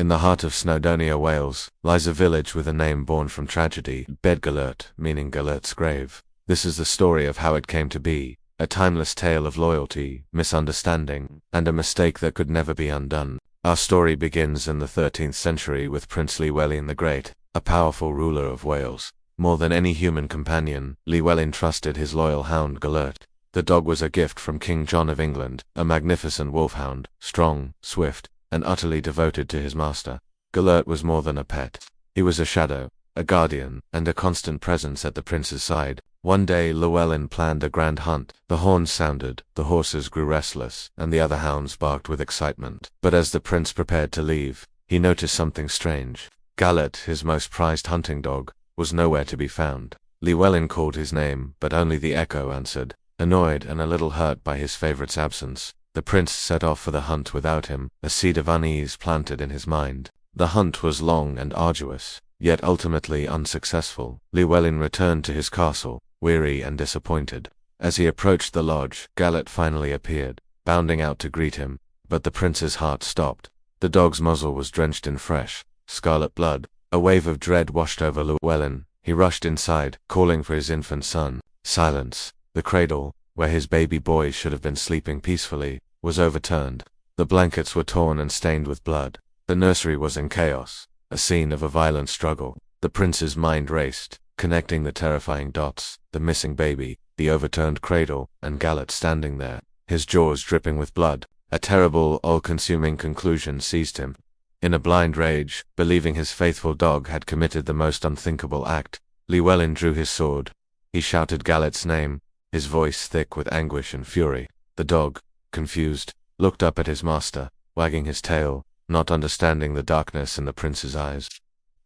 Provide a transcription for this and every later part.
In the heart of Snowdonia, Wales, lies a village with a name born from tragedy, Beddgelert, meaning Gelert's grave. This is the story of how it came to be, a timeless tale of loyalty, misunderstanding, and a mistake that could never be undone. Our story begins in the 13th century with Prince Llywelyn the Great, a powerful ruler of Wales. More than any human companion, Llywelyn trusted his loyal hound Gelert. The dog was a gift from King John of England, a magnificent wolfhound, strong, swift, and utterly devoted to his master. Gelert was more than a pet. He was a shadow, a guardian, and a constant presence at the prince's side. One day Llywelyn planned a grand hunt. The horns sounded, the horses grew restless, and the other hounds barked with excitement. But as the prince prepared to leave, he noticed something strange. Gelert, his most prized hunting dog, was nowhere to be found. Llywelyn called his name, but only the echo answered. Annoyed and a little hurt by his favorite's absence, the prince set off for the hunt without him, a seed of unease planted in his mind. The hunt was long and arduous, yet ultimately unsuccessful. Llywelyn returned to his castle, weary and disappointed. As he approached the lodge, Gelert finally appeared, bounding out to greet him, but the prince's heart stopped. The dog's muzzle was drenched in fresh, scarlet blood. A wave of dread washed over Llywelyn. He rushed inside, calling for his infant son. Silence. The cradle, where his baby boy should have been sleeping peacefully, was overturned. The blankets were torn and stained with blood. The nursery was in chaos, a scene of a violent struggle. The prince's mind raced, connecting the terrifying dots, the missing baby, the overturned cradle, and Gelert standing there, his jaws dripping with blood. A terrible, all-consuming conclusion seized him. In a blind rage, believing his faithful dog had committed the most unthinkable act, Llywelyn drew his sword. He shouted Gelert's name, his voice thick with anguish and fury. The dog, confused, looked up at his master, wagging his tail, not understanding the darkness in the prince's eyes.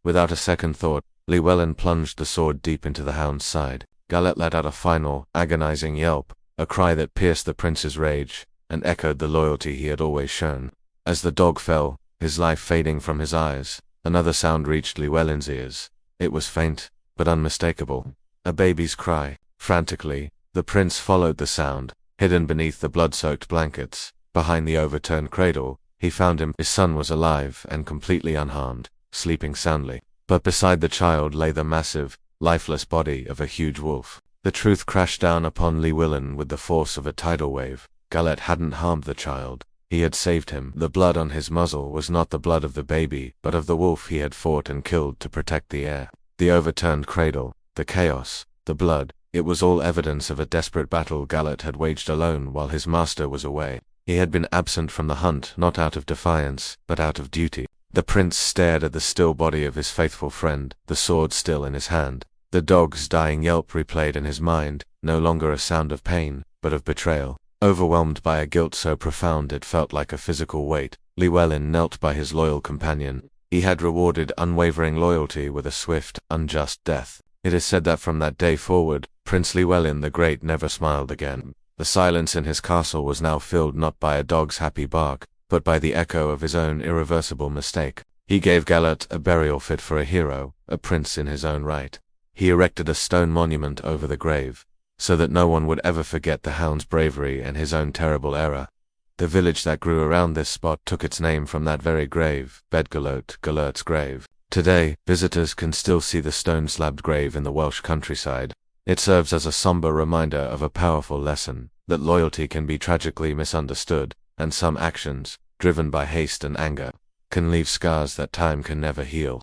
Without a second thought, Llywelyn plunged the sword deep into the hound's side. Gelert let out a final, agonizing yelp, a cry that pierced the prince's rage, and echoed the loyalty he had always shown. As the dog fell, his life fading from his eyes, another sound reached Llywelyn's ears. It was faint, but unmistakable. A baby's cry. Frantically, the prince followed the sound. Hidden beneath the blood-soaked blankets, behind the overturned cradle, he found him. His son was alive and completely unharmed, sleeping soundly. But beside the child lay the massive, lifeless body of a huge wolf. The truth crashed down upon Llywelyn with the force of a tidal wave. Gelert hadn't harmed the child. He had saved him. The blood on his muzzle was not the blood of the baby, but of the wolf he had fought and killed to protect the heir. The overturned cradle, the chaos, the blood, it was all evidence of a desperate battle Gelert had waged alone while his master was away. He had been absent from the hunt not out of defiance, but out of duty. The prince stared at the still body of his faithful friend, the sword still in his hand. The dog's dying yelp replayed in his mind, no longer a sound of pain, but of betrayal. Overwhelmed by a guilt so profound it felt like a physical weight, Llywelyn knelt by his loyal companion. He had rewarded unwavering loyalty with a swift, unjust death. It is said that from that day forward, Prince Llywelyn the Great never smiled again. The silence in his castle was now filled not by a dog's happy bark, but by the echo of his own irreversible mistake. He gave Gelert a burial fit for a hero, a prince in his own right. He erected a stone monument over the grave, so that no one would ever forget the hound's bravery and his own terrible error. The village that grew around this spot took its name from that very grave, Beddgelert, Gelert's grave. Today, visitors can still see the stone-slabbed grave in the Welsh countryside. It serves as a somber reminder of a powerful lesson, that loyalty can be tragically misunderstood, and some actions, driven by haste and anger, can leave scars that time can never heal.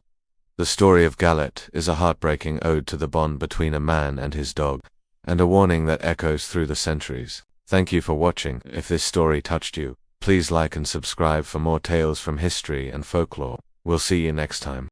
The story of Gelert is a heartbreaking ode to the bond between a man and his dog, and a warning that echoes through the centuries. Thank you for watching. If this story touched you, please like and subscribe for more tales from history and folklore. We'll see you next time.